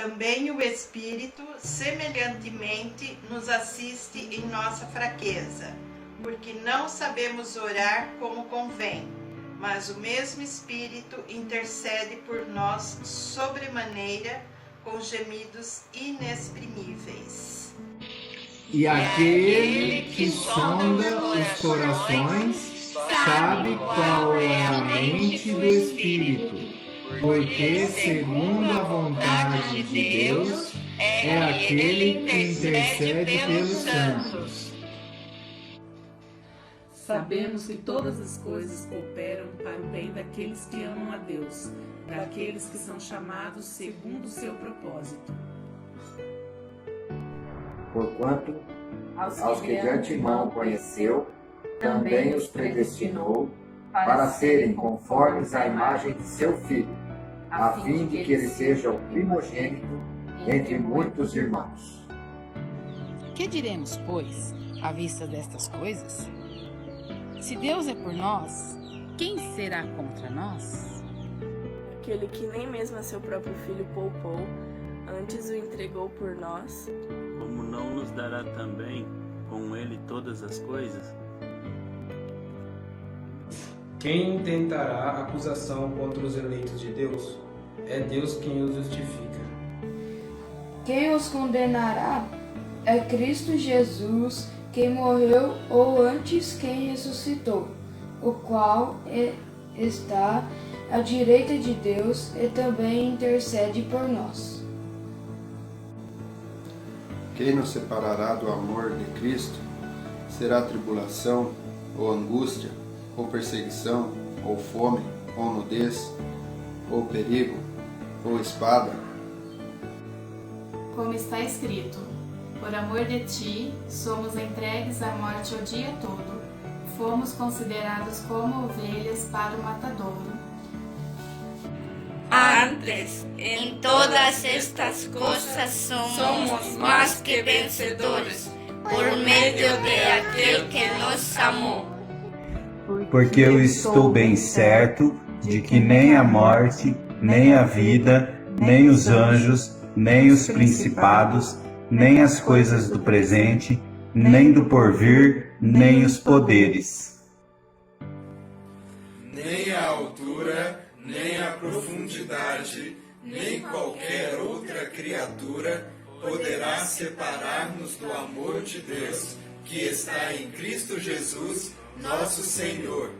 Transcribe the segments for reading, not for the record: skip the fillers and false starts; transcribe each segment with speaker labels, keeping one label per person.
Speaker 1: Também o Espírito, semelhantemente, nos assiste em nossa fraqueza, porque não sabemos orar como convém, mas o mesmo Espírito intercede por nós sobremaneira, com gemidos inexprimíveis.
Speaker 2: E aquele que sonda os corações sabe qual é a mente do Espírito, porque, segundo a vontade de Deus, é aquele que intercede pelos santos.
Speaker 3: Sabemos que todas as coisas cooperam para o bem daqueles que amam a Deus, daqueles que são chamados segundo o seu propósito.
Speaker 4: Porquanto, aos que de antemão conheceu, também os predestinou para serem conformes à imagem de seu Filho, a fim de que ele seja o primogênito entre muitos irmãos.
Speaker 5: Que diremos, pois, à vista destas coisas? Se Deus é por nós, quem será contra nós?
Speaker 6: Aquele que nem mesmo a seu próprio Filho poupou, antes o entregou por nós,
Speaker 7: como não nos dará também com ele todas as coisas?
Speaker 8: Quem intentará acusação contra os eleitos de Deus? É Deus quem os justifica.
Speaker 9: Quem os condenará? É Cristo Jesus, quem morreu, ou antes quem ressuscitou, o qual está à direita de Deus e também intercede por nós.
Speaker 10: Quem nos separará do amor de Cristo? Será tribulação, ou angústia, ou perseguição, ou fome, ou nudez, ou perigo, ou espada?
Speaker 11: Como está escrito: por amor de ti, somos entregues à morte o dia todo. Fomos considerados como ovelhas para o matadouro.
Speaker 12: Antes, em todas estas coisas somos mais que vencedores, por meio de aquele que nos amou.
Speaker 13: Porque eu estou bem certo de que nem a morte, nem a vida, nem os anjos, nem os principados, nem as coisas do presente, nem do porvir, nem os poderes.
Speaker 14: Nem a altura, nem a profundidade, nem qualquer outra criatura poderá separar-nos do amor de Deus, que está em Cristo Jesus, nosso Senhor.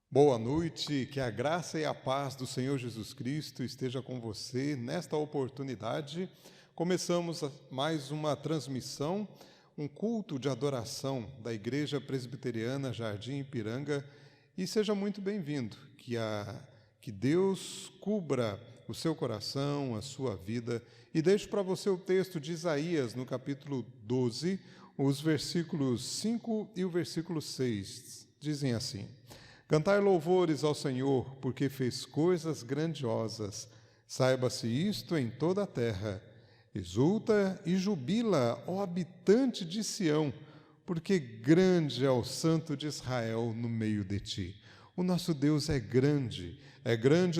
Speaker 15: Boa noite, que a graça e a paz do Senhor Jesus Cristo esteja com você. Nesta oportunidade, começamos mais uma transmissão, um culto de adoração da Igreja Presbiteriana Jardim Ipiranga, e seja muito bem-vindo, que Deus cubra o seu coração, a sua vida, e deixo para você o texto de Isaías, no capítulo 12, os versículos 5 e o versículo 6, dizem assim: Cantai louvores ao Senhor, porque fez coisas grandiosas. Saiba-se isto em toda a terra. Exulta e jubila, ó habitante de Sião, porque grande é o Santo de Israel no meio de ti. O nosso Deus é grande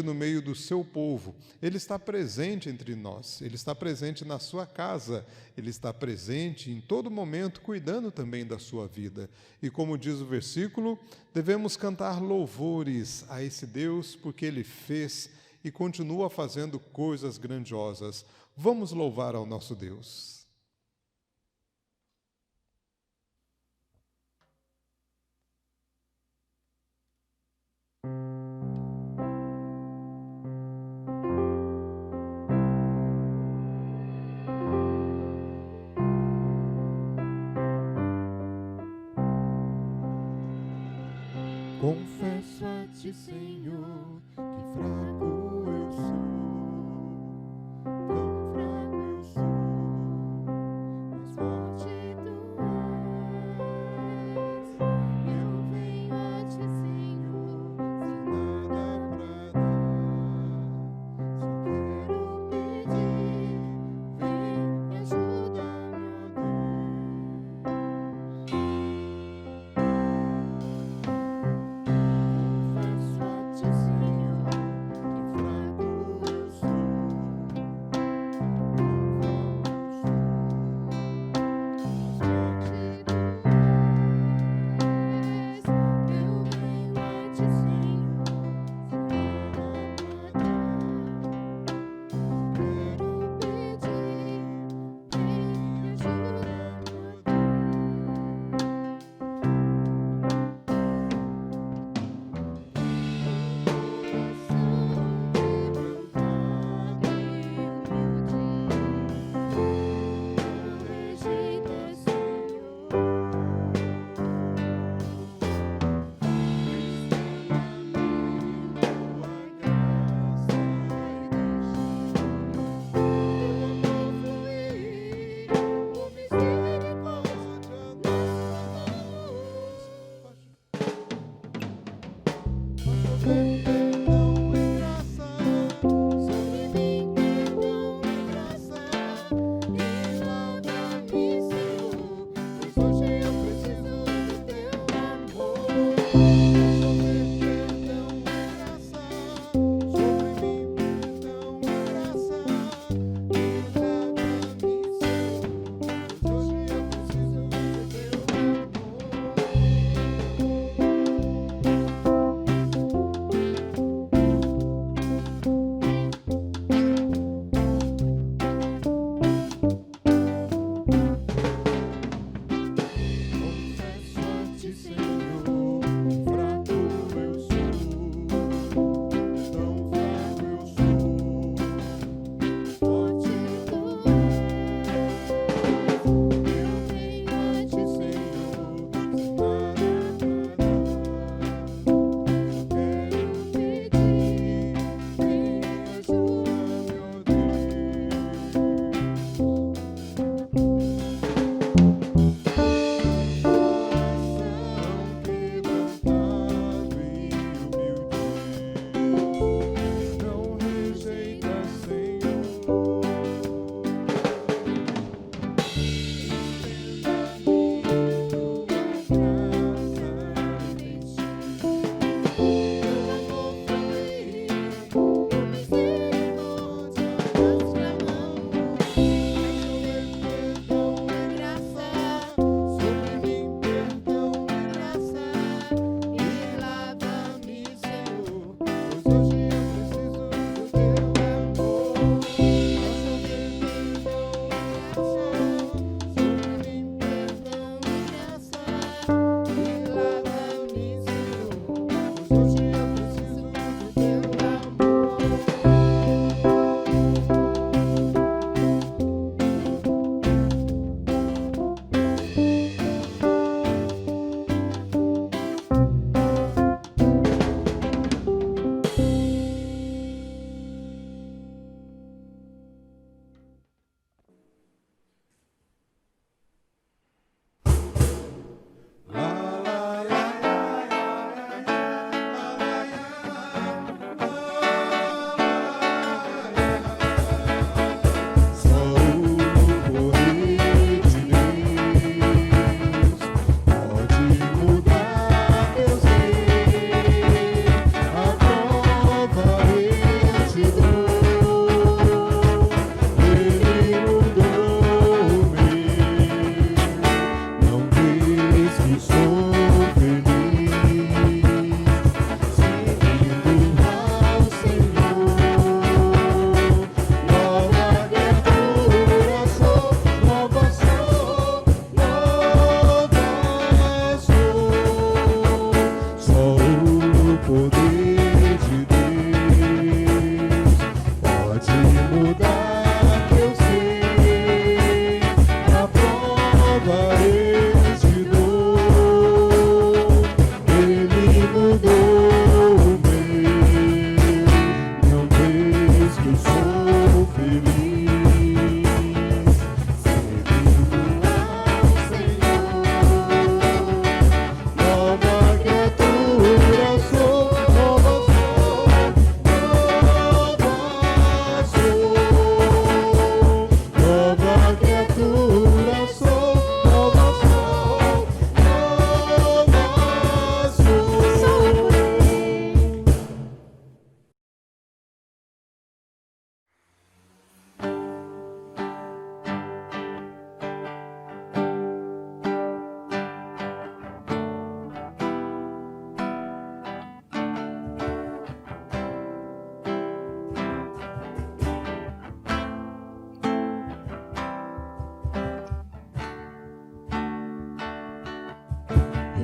Speaker 15: no meio do seu povo. Ele está presente entre nós, Ele está presente na sua casa, Ele está presente em todo momento, cuidando também da sua vida. E como diz o versículo, devemos cantar louvores a esse Deus, porque Ele fez e continua fazendo coisas grandiosas. Vamos louvar ao nosso Deus. Confesso a ti, Senhor, que fraco eu sou, tão fraco eu sou, mas forte tu és. Eu venho a ti, Senhor, sem nada pra dar, só quero pedir, vem e ajuda-me, ó Deus.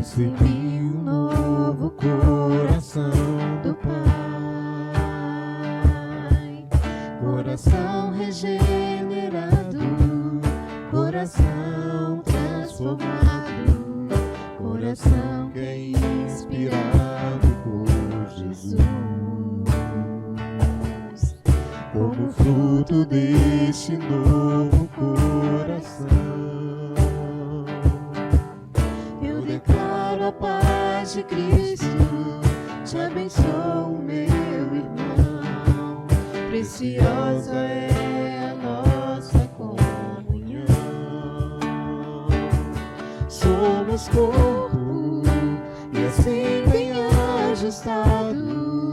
Speaker 16: recebi um novo coração do Pai, coração regenerado, coração transformado, coração que é inspirado por Jesus. Como fruto deste novo coração, eu declaro a paz de Cristo, te abençoo, meu irmão. Preciosa é a nossa comunhão. Somos corpo e assim bem ajustado,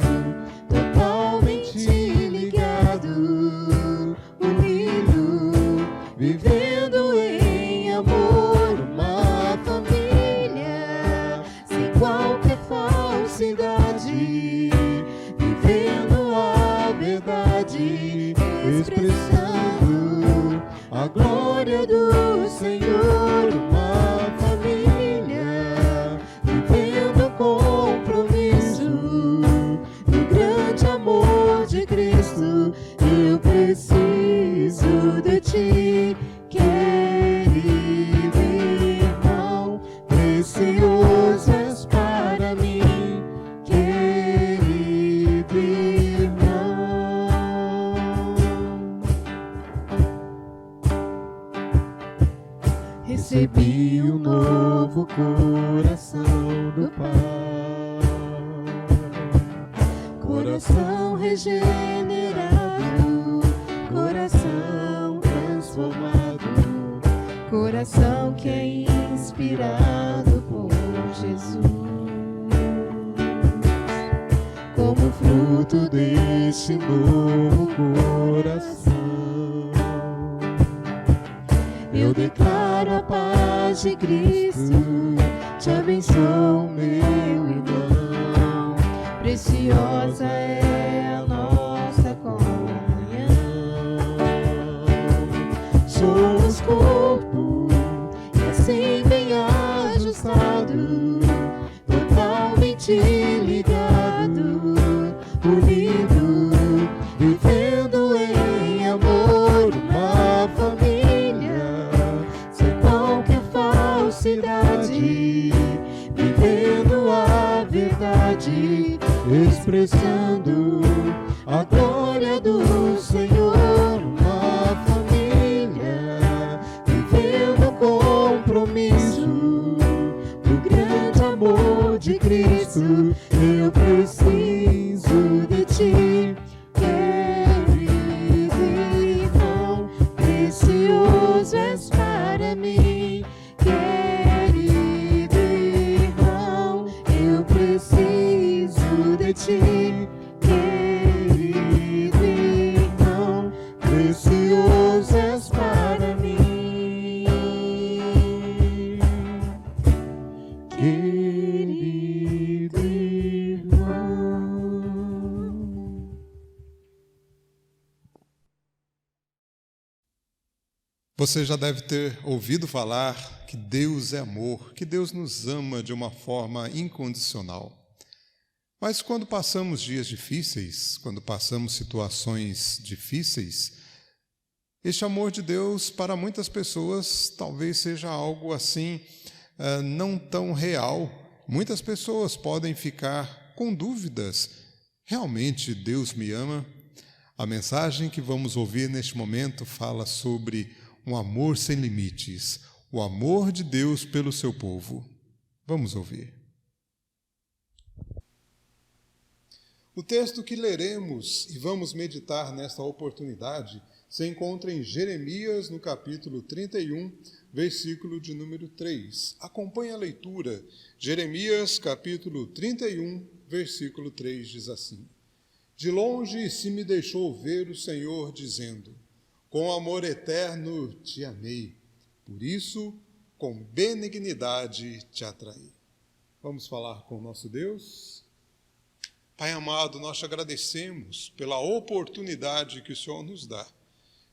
Speaker 16: totalmente ligado, unido, vivendo em amor, uma família sem qualquer falsidade, vivendo a verdade, expressando a glória do Senhor, uma família vivendo compromisso no grande amor de Cristo. Eu preciso de ti, querido irmão, precioso és para mim, querido irmão. Recebi um novo coração do Pai, coração regenerado, coração transformado, coração que é inspirado por Jesus. Como fruto deste novo coração, eu declaro a paz de Cristo, te abençoo, meu irmão. Preciosa é a nossa comunhão. Somos corpo e assim bem ajustado, totalmente ligado, unido, vivendo em amor, uma família sem qualquer falsidade, vivendo a verdade, expressando a glória do Senhor, uma família vivendo compromisso no grande amor de Cristo. Eu preciso de ti, querido irmão, precioso és para mim, querido irmão. Eu preciso de ti, querido irmão, precioso és para mim, querido irmão.
Speaker 15: Você já deve ter ouvido falar que Deus é amor, que Deus nos ama de uma forma incondicional. Mas quando passamos dias difíceis, quando passamos situações difíceis, este amor de Deus para muitas pessoas talvez seja algo assim, não tão real. Muitas pessoas podem ficar com dúvidas: realmente Deus me ama? A mensagem que vamos ouvir neste momento fala sobre um amor sem limites, o amor de Deus pelo seu povo. Vamos ouvir. O texto que leremos e vamos meditar nesta oportunidade se encontra em Jeremias, no capítulo 31, versículo de número 3. Acompanhe a leitura. Jeremias, capítulo 31, versículo 3, diz assim: De longe se me deixou ver o Senhor, dizendo: Com amor eterno te amei, por isso com benignidade te atraí. Vamos falar com o nosso Deus? Pai amado, nós te agradecemos pela oportunidade que o Senhor nos dá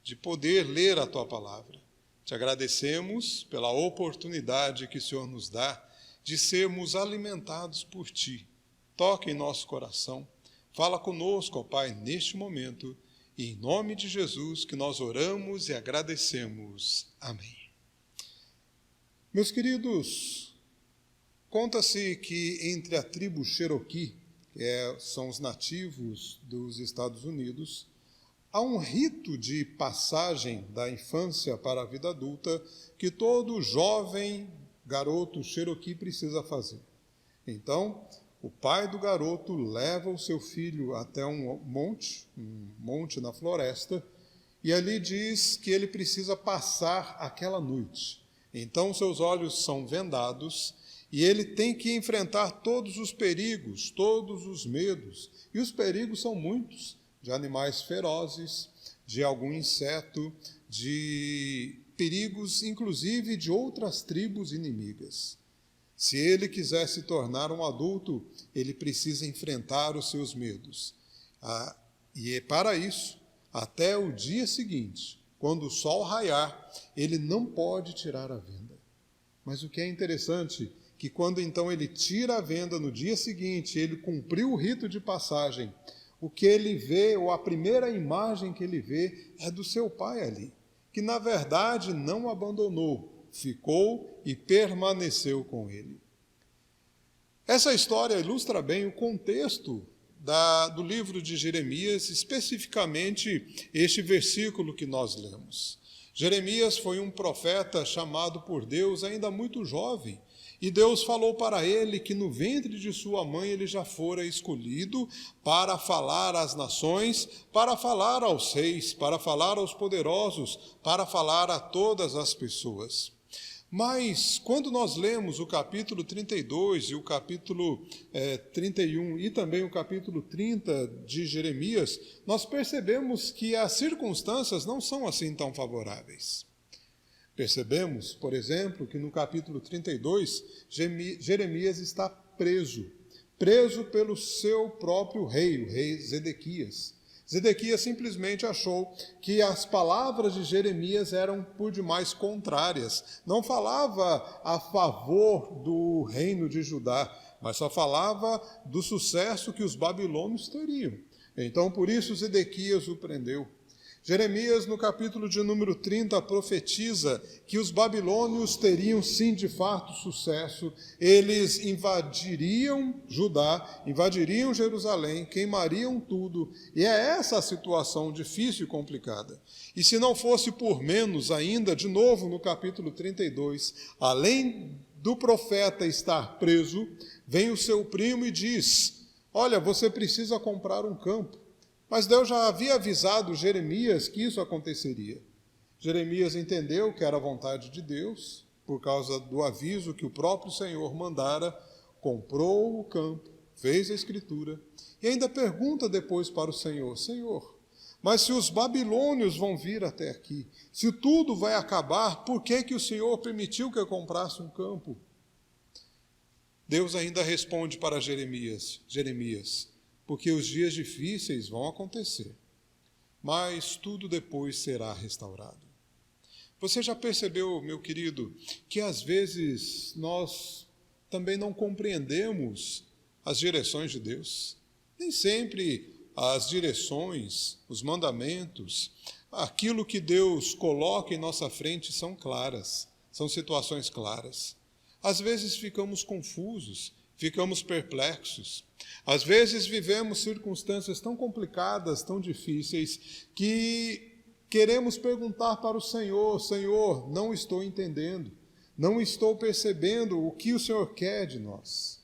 Speaker 15: de poder ler a Tua palavra. Te agradecemos pela oportunidade que o Senhor nos dá de sermos alimentados por Ti. Toca em nosso coração. Fala conosco, ó Pai, neste momento. E em nome de Jesus que nós oramos e agradecemos. Amém. Meus queridos, conta-se que entre a tribo Cherokee, que são os nativos dos Estados Unidos, há um rito de passagem da infância para a vida adulta que todo jovem garoto Cherokee precisa fazer. Então, o pai do garoto leva o seu filho até um monte na floresta, e ali diz que ele precisa passar aquela noite. Então, seus olhos são vendados e ele tem que enfrentar todos os perigos, todos os medos. E os perigos são muitos, de animais ferozes, de algum inseto, de perigos, inclusive, de outras tribos inimigas. Se ele quiser se tornar um adulto, ele precisa enfrentar os seus medos. E é para isso, até o dia seguinte, quando o sol raiar, ele não pode tirar a venda. Mas o que é interessante, que quando então ele tira a venda no dia seguinte, ele cumpriu o rito de passagem, o que ele vê, ou a primeira imagem que ele vê, é do seu pai ali, que na verdade não o abandonou, ficou e permaneceu com ele. Essa história ilustra bem o contexto do livro de Jeremias, especificamente este versículo que nós lemos. Jeremias foi um profeta chamado por Deus ainda muito jovem, e Deus falou para ele que no ventre de sua mãe ele já fora escolhido para falar às nações, para falar aos reis, para falar aos poderosos, para falar a todas as pessoas. Mas, quando nós lemos o capítulo 32 e o capítulo 31 e também o capítulo 30 de Jeremias, nós percebemos que as circunstâncias não são assim tão favoráveis. Percebemos, por exemplo, que no capítulo 32, Jeremias está preso pelo seu próprio rei, o rei Zedequias. Zedequias simplesmente achou que as palavras de Jeremias eram por demais contrárias. Não falava a favor do reino de Judá, mas só falava do sucesso que os babilônios teriam. Então, por isso, Zedequias o prendeu. Jeremias, no capítulo de número 30, profetiza que os babilônios teriam, sim, de fato, sucesso. Eles invadiriam Judá, invadiriam Jerusalém, queimariam tudo. E é essa a situação difícil e complicada. E se não fosse por menos ainda, de novo no capítulo 32, além do profeta estar preso, vem o seu primo e diz: olha, você precisa comprar um campo. Mas Deus já havia avisado Jeremias que isso aconteceria. Jeremias entendeu que era a vontade de Deus, por causa do aviso que o próprio Senhor mandara, comprou o campo, fez a escritura, e ainda pergunta depois para o Senhor: Senhor, mas se os babilônios vão vir até aqui, se tudo vai acabar, por que o Senhor permitiu que eu comprasse um campo? Deus ainda responde para Jeremias: porque os dias difíceis vão acontecer, mas tudo depois será restaurado. Você já percebeu, meu querido, que às vezes nós também não compreendemos as direções de Deus? Nem sempre as direções, os mandamentos, aquilo que Deus coloca em nossa frente são claras, são situações claras. Às vezes ficamos confusos, ficamos perplexos. Às vezes vivemos circunstâncias tão complicadas, tão difíceis, que queremos perguntar para o Senhor: Senhor, não estou entendendo, não estou percebendo o que o Senhor quer de nós.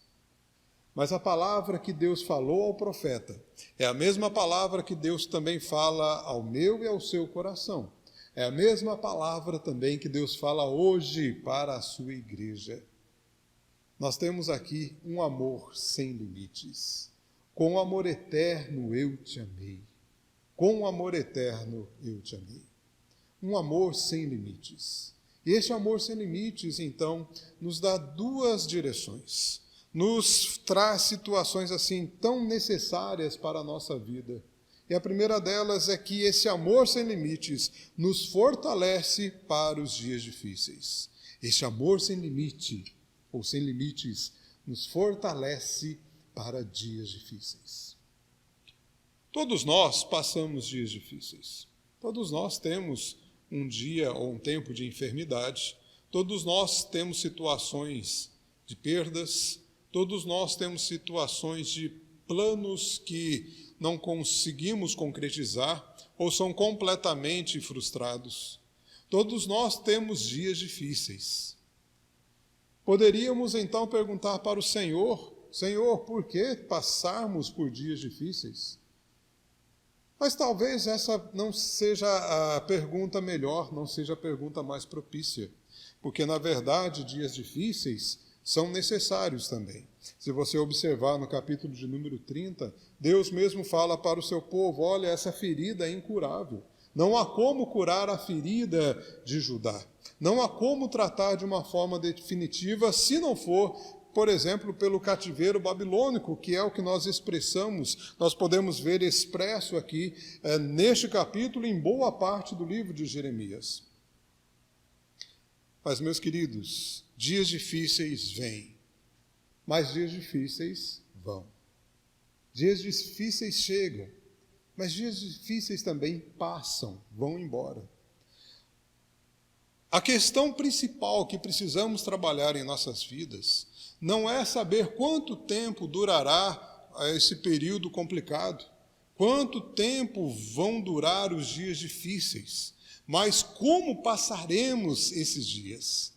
Speaker 15: Mas a palavra que Deus falou ao profeta é a mesma palavra que Deus também fala ao meu e ao seu coração. É a mesma palavra também que Deus fala hoje para a sua igreja. Nós temos aqui um amor sem limites. Com amor eterno eu te amei. Com amor eterno eu te amei. Um amor sem limites. E este amor sem limites, então, nos dá duas direções. Nos traz situações assim tão necessárias para a nossa vida. E a primeira delas é que esse amor sem limites nos fortalece para os dias difíceis. Este amor sem limite, ou sem limites, nos fortalece para dias difíceis. Todos nós passamos dias difíceis. Todos nós temos um dia ou um tempo de enfermidade. Todos nós temos situações de perdas. Todos nós temos situações de planos que não conseguimos concretizar ou são completamente frustrados. Todos nós temos dias difíceis. Poderíamos então perguntar para o Senhor: Senhor, por que passarmos por dias difíceis? Mas talvez essa não seja a pergunta melhor, não seja a pergunta mais propícia, porque na verdade dias difíceis são necessários também. Se você observar no capítulo de número 30, Deus mesmo fala para o seu povo: olha, essa ferida é incurável. Não há como curar a ferida de Judá. Não há como tratar de uma forma definitiva se não for, por exemplo, pelo cativeiro babilônico, que é o que nós expressamos, nós podemos ver expresso aqui neste capítulo, em boa parte do livro de Jeremias. Mas, meus queridos, dias difíceis vêm, mas dias difíceis vão. Dias difíceis chegam, mas dias difíceis também passam, vão embora. A questão principal que precisamos trabalhar em nossas vidas não é saber quanto tempo durará esse período complicado, quanto tempo vão durar os dias difíceis, mas como passaremos esses dias.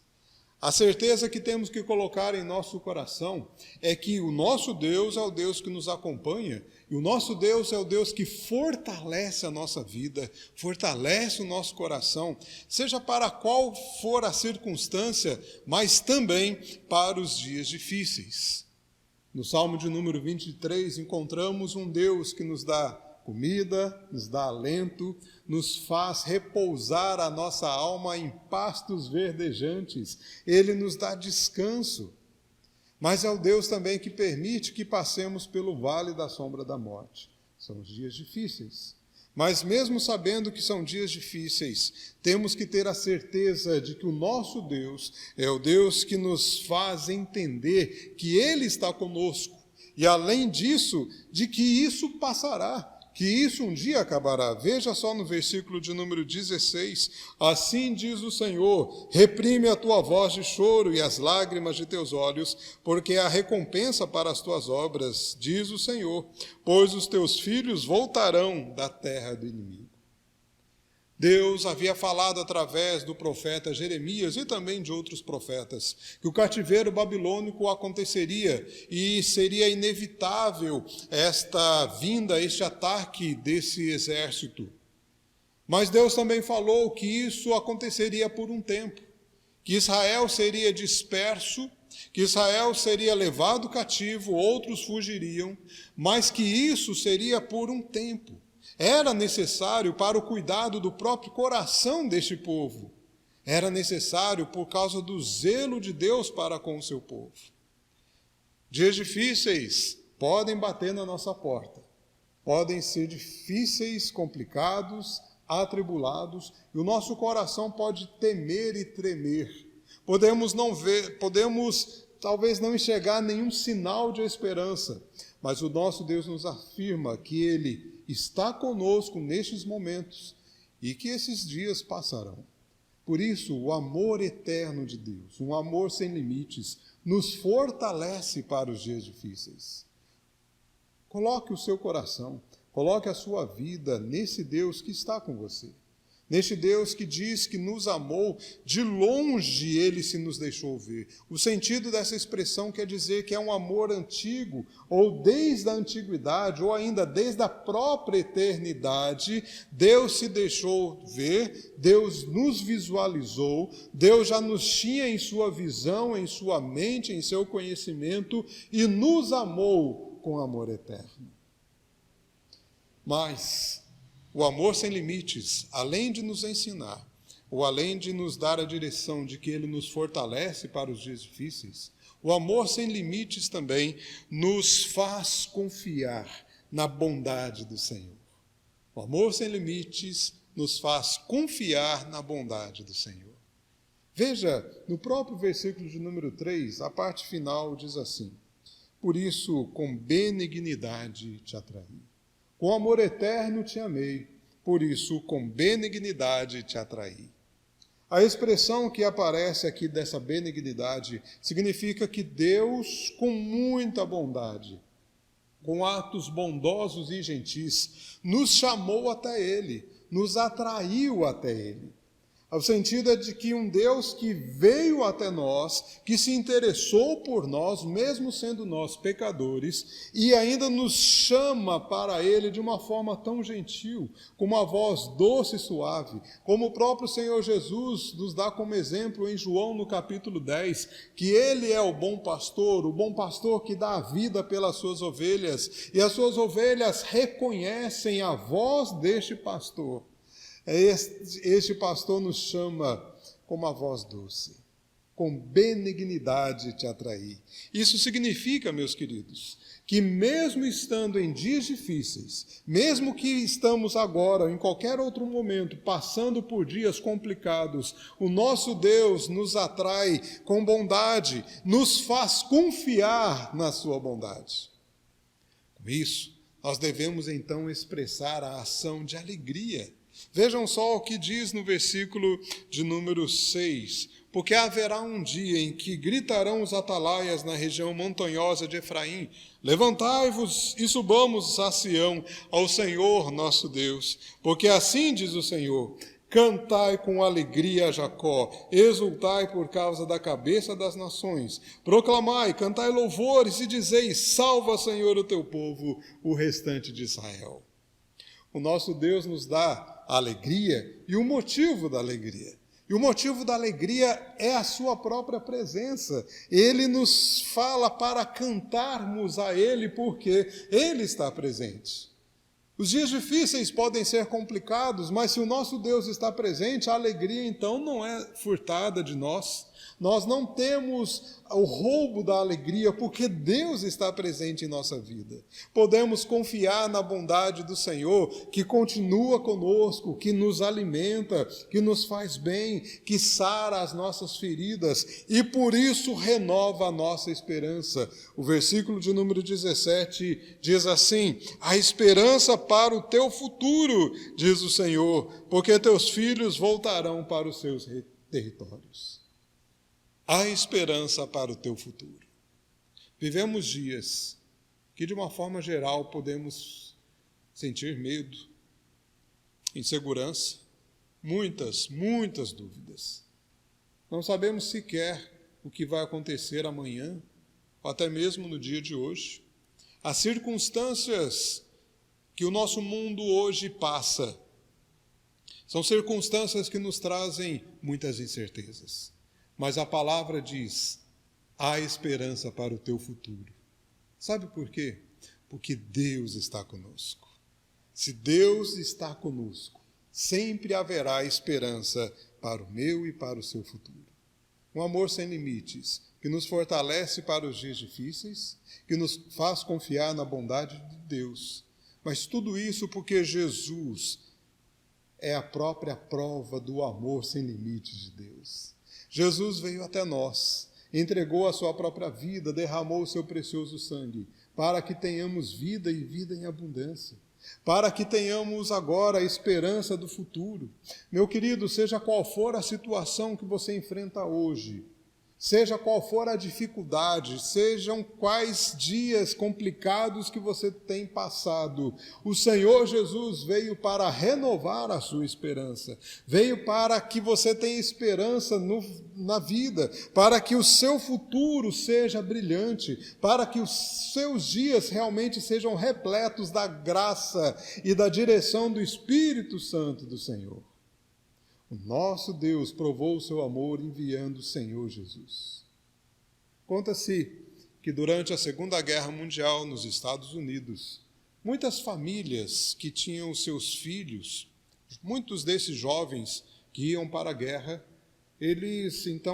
Speaker 15: A certeza que temos que colocar em nosso coração é que o nosso Deus é o Deus que nos acompanha, e o nosso Deus é o Deus que fortalece a nossa vida, fortalece o nosso coração, seja para qual for a circunstância, mas também para os dias difíceis. No Salmo de número 23, encontramos um Deus que nos dá comida, nos dá alento, nos faz repousar a nossa alma em pastos verdejantes. Ele nos dá descanso. Mas é o Deus também que permite que passemos pelo vale da sombra da morte. São dias difíceis. Mas mesmo sabendo que são dias difíceis, temos que ter a certeza de que o nosso Deus é o Deus que nos faz entender que Ele está conosco. E além disso, de que isso passará, que isso um dia acabará. Veja só no versículo de número 16, assim diz o Senhor: reprime a tua voz de choro e as lágrimas de teus olhos, porque há recompensa para as tuas obras, diz o Senhor, pois os teus filhos voltarão da terra do inimigo. Deus havia falado através do profeta Jeremias e também de outros profetas que o cativeiro babilônico aconteceria e seria inevitável esta vinda, este ataque desse exército. Mas Deus também falou que isso aconteceria por um tempo, que Israel seria disperso, que Israel seria levado cativo, outros fugiriam, mas que isso seria por um tempo. Era necessário para o cuidado do próprio coração deste povo. Era necessário por causa do zelo de Deus para com o seu povo. Dias difíceis podem bater na nossa porta. Podem ser difíceis, complicados, atribulados, e o nosso coração pode temer e tremer. Podemos talvez não enxergar nenhum sinal de esperança, mas o nosso Deus nos afirma que Ele está conosco nestes momentos e que esses dias passarão. Por isso, o amor eterno de Deus, um amor sem limites, nos fortalece para os dias difíceis. Coloque o seu coração, coloque a sua vida nesse Deus que está com você. Neste Deus que diz que nos amou, de longe Ele se nos deixou ver. O sentido dessa expressão quer dizer que é um amor antigo, ou desde a antiguidade, ou ainda desde a própria eternidade, Deus se deixou ver, Deus nos visualizou, Deus já nos tinha em sua visão, em sua mente, em seu conhecimento, e nos amou com amor eterno. Mas o amor sem limites, além de nos ensinar, ou além de nos dar a direção de que Ele nos fortalece para os dias difíceis, o amor sem limites também nos faz confiar na bondade do Senhor. O amor sem limites nos faz confiar na bondade do Senhor. Veja, no próprio versículo de número 3, a parte final diz assim: por isso, com benignidade te atraí. Com amor eterno te amei, por isso, com benignidade te atraí. A expressão que aparece aqui dessa benignidade significa que Deus, com muita bondade, com atos bondosos e gentis, nos chamou até Ele, nos atraiu até Ele. O sentido é de que um Deus que veio até nós, que se interessou por nós, mesmo sendo nós pecadores, e ainda nos chama para Ele de uma forma tão gentil, com uma voz doce e suave, como o próprio Senhor Jesus nos dá como exemplo em João no capítulo 10, que Ele é o bom pastor que dá a vida pelas suas ovelhas, e as suas ovelhas reconhecem a voz deste pastor. Este pastor nos chama com uma voz doce, com benignidade te atrair. Isso significa, meus queridos, que mesmo estando em dias difíceis, mesmo que estamos agora, em qualquer outro momento, passando por dias complicados, o nosso Deus nos atrai com bondade, nos faz confiar na sua bondade. Com isso, nós devemos então expressar a ação de alegria. Vejam só o que diz no versículo de número 6. Porque haverá um dia em que gritarão os atalaias na região montanhosa de Efraim: levantai-vos e subamos a Sião, ao Senhor nosso Deus. Porque assim diz o Senhor: cantai com alegria a Jacó, exultai por causa da cabeça das nações. Proclamai, cantai louvores e dizei: salva, Senhor, o teu povo, o restante de Israel. O nosso Deus nos dá a alegria e o motivo da alegria. E o motivo da alegria é a sua própria presença. Ele nos fala para cantarmos a Ele porque Ele está presente. Os dias difíceis podem ser complicados, mas se o nosso Deus está presente, a alegria então não é furtada de nós. Nós não temos o roubo da alegria, porque Deus está presente em nossa vida. Podemos confiar na bondade do Senhor, que continua conosco, que nos alimenta, que nos faz bem, que sara as nossas feridas, e por isso renova a nossa esperança. O versículo de número 17 diz assim: a esperança para o teu futuro, diz o Senhor, porque teus filhos voltarão para os seus territórios. Há esperança para o teu futuro. Vivemos dias que, de uma forma geral, podemos sentir medo, insegurança, muitas dúvidas. Não sabemos sequer o que vai acontecer amanhã, ou até mesmo no dia de hoje. As circunstâncias que o nosso mundo hoje passa são circunstâncias que nos trazem muitas incertezas. Mas a palavra diz: há esperança para o teu futuro. Sabe por quê? Porque Deus está conosco. Se Deus está conosco, sempre haverá esperança para o meu e para o seu futuro. Um amor sem limites, que nos fortalece para os dias difíceis, que nos faz confiar na bondade de Deus. Mas tudo isso porque Jesus é a própria prova do amor sem limites de Deus. Jesus veio até nós, entregou a sua própria vida, derramou o seu precioso sangue, para que tenhamos vida e vida em abundância, para que tenhamos agora a esperança do futuro. Meu querido, seja qual for a situação que você enfrenta hoje, seja qual for a dificuldade, sejam quais dias complicados que você tem passado, o Senhor Jesus veio para renovar a sua esperança, veio para que você tenha esperança na vida, para que o seu futuro seja brilhante, para que os seus dias realmente sejam repletos da graça e da direção do Espírito Santo do Senhor. O nosso Deus provou o seu amor enviando o Senhor Jesus. Conta-se que durante a Segunda Guerra Mundial nos Estados Unidos, muitas famílias que tinham seus filhos, muitos desses jovens que iam para a guerra,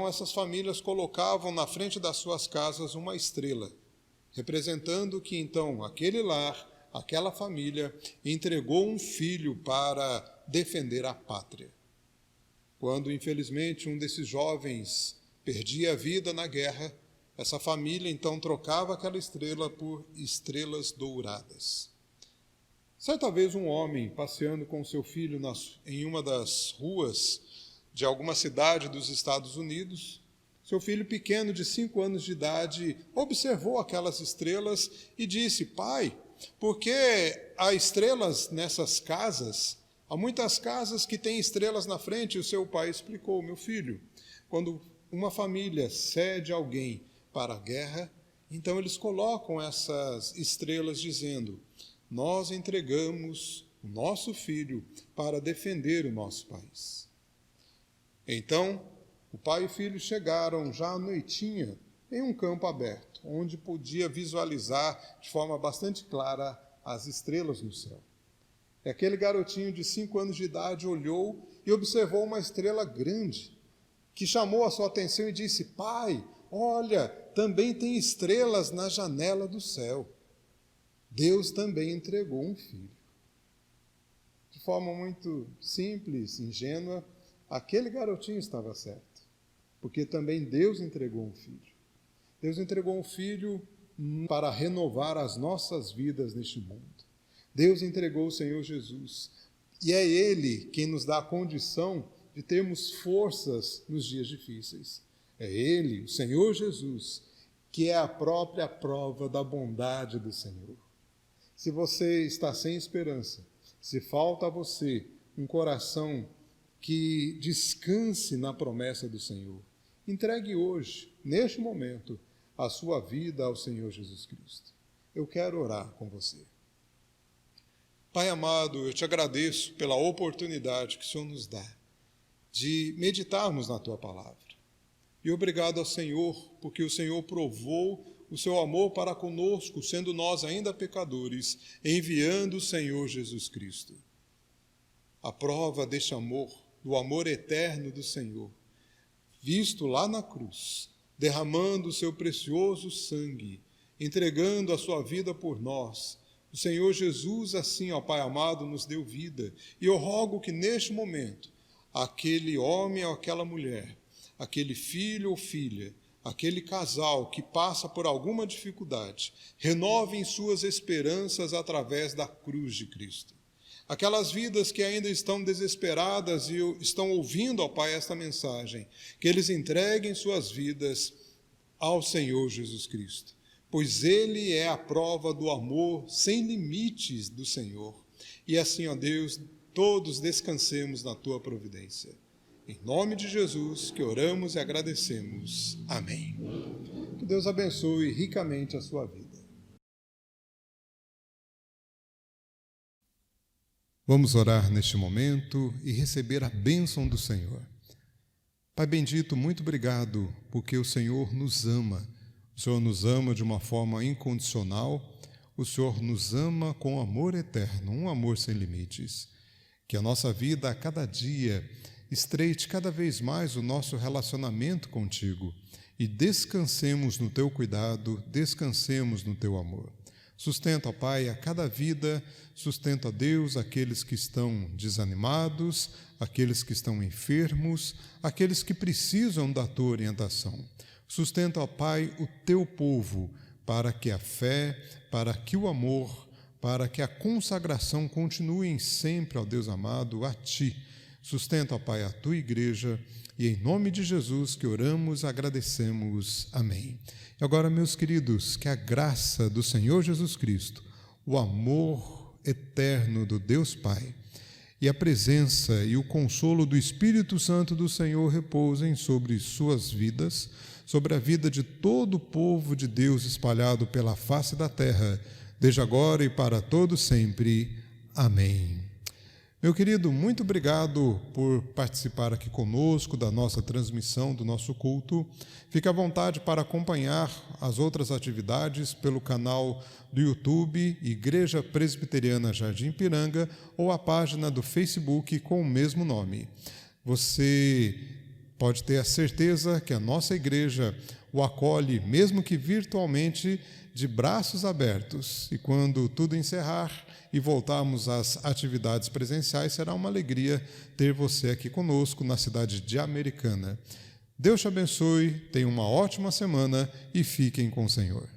Speaker 15: essas famílias colocavam na frente das suas casas uma estrela, representando que então aquele lar, aquela família, entregou um filho para defender a pátria. quando, infelizmente, um desses jovens perdia a vida na guerra, essa família então trocava aquela estrela por estrelas douradas. Certa vez um homem, passeando com seu filho em uma das ruas de alguma cidade dos Estados Unidos, seu filho pequeno de 5 anos de idade observou aquelas estrelas e disse: pai, por que há estrelas nessas casas? Há muitas casas que têm estrelas na frente. E o seu pai explicou: meu filho, quando uma família cede alguém para a guerra, então eles colocam essas estrelas dizendo: nós entregamos o nosso filho para defender o nosso país. Então, o pai e o filho chegaram já à noitinha em um campo aberto, onde podia visualizar de forma bastante clara as estrelas no céu. E aquele garotinho de 5 anos de idade olhou e observou uma estrela grande, que chamou a sua atenção e disse: pai, olha, também tem estrelas na janela do céu. Deus também entregou um filho. De forma muito simples, ingênua, aquele garotinho estava certo, porque também Deus entregou um filho. Deus entregou um filho para renovar as nossas vidas neste mundo. Deus entregou o Senhor Jesus, e é Ele quem nos dá a condição de termos forças nos dias difíceis. É Ele, o Senhor Jesus, que é a própria prova da bondade do Senhor. Se você está sem esperança, se falta a você um coração que descanse na promessa do Senhor, entregue hoje, neste momento, a sua vida ao Senhor Jesus Cristo. Eu quero orar com você. Pai amado, eu te agradeço pela oportunidade que o Senhor nos dá de meditarmos na Tua palavra. E obrigado ao Senhor, porque o Senhor provou o seu amor para conosco, sendo nós ainda pecadores, enviando o Senhor Jesus Cristo. A prova deste amor, do amor eterno do Senhor, visto lá na cruz, derramando o seu precioso sangue, entregando a sua vida por nós. O Senhor Jesus, assim, ó Pai amado, nos deu vida. E eu rogo que neste momento, aquele homem ou aquela mulher, aquele filho ou filha, aquele casal que passa por alguma dificuldade, renovem suas esperanças através da cruz de Cristo. Aquelas vidas que ainda estão desesperadas e estão ouvindo, ó Pai, esta mensagem, que eles entreguem suas vidas ao Senhor Jesus Cristo, pois Ele é a prova do amor sem limites do Senhor. E assim, ó Deus, todos descansemos na Tua providência. Em nome de Jesus que oramos e agradecemos. Amém. Que Deus abençoe ricamente a sua vida. Vamos orar neste momento e receber a bênção do Senhor. Pai bendito, muito obrigado, porque o Senhor nos ama. O Senhor nos ama de uma forma incondicional. O Senhor nos ama com amor eterno, um amor sem limites. Que a nossa vida, a cada dia, estreite cada vez mais o nosso relacionamento contigo e descansemos no Teu cuidado, descansemos no Teu amor. Sustenta, ó Pai, a cada vida, sustenta, ó Deus, aqueles que estão desanimados, aqueles que estão enfermos, aqueles que precisam da Tua orientação. Sustenta, ó Pai, o Teu povo, para que a fé, para que o amor, para que a consagração continuem sempre, ó Deus amado, a Ti. Sustenta, ó Pai, a Tua igreja, e em nome de Jesus que oramos, agradecemos. Amém. E agora, meus queridos, que a graça do Senhor Jesus Cristo, o amor eterno do Deus Pai, e a presença e o consolo do Espírito Santo do Senhor repousem sobre suas vidas, sobre a vida de todo o povo de Deus espalhado pela face da terra, desde agora e para todo sempre. Amém. Meu querido, muito obrigado por participar aqui conosco da nossa transmissão, do nosso culto. Fique à vontade para acompanhar as outras atividades pelo canal do YouTube Igreja Presbiteriana Jardim Ipiranga ou a página do Facebook com o mesmo nome. Você pode ter a certeza que a nossa igreja o acolhe, mesmo que virtualmente, de braços abertos. E quando tudo encerrar e voltarmos às atividades presenciais, será uma alegria ter você aqui conosco na cidade de Americana. Deus te abençoe, tenha uma ótima semana e fiquem com o Senhor.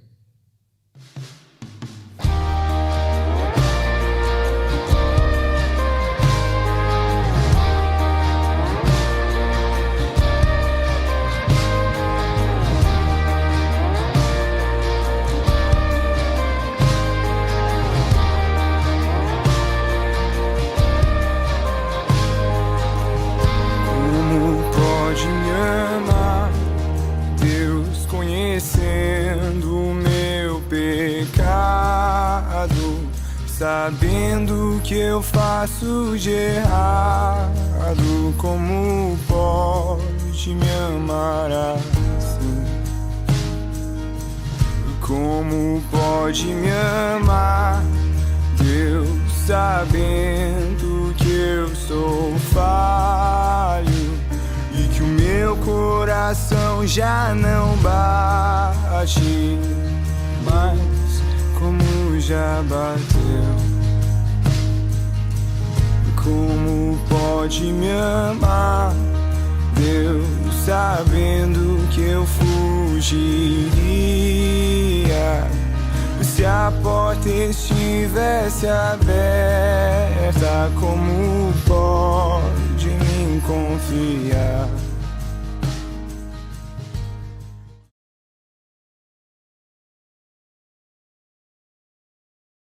Speaker 17: Sabendo que eu faço de errado, como pode me amar assim? Como pode me amar, Deus, sabendo que eu sou falho e que o meu coração já não bate mais como já bateu. Como pode me amar, Deus, sabendo que eu fugiria se a porta estivesse aberta? Como pode me confiar?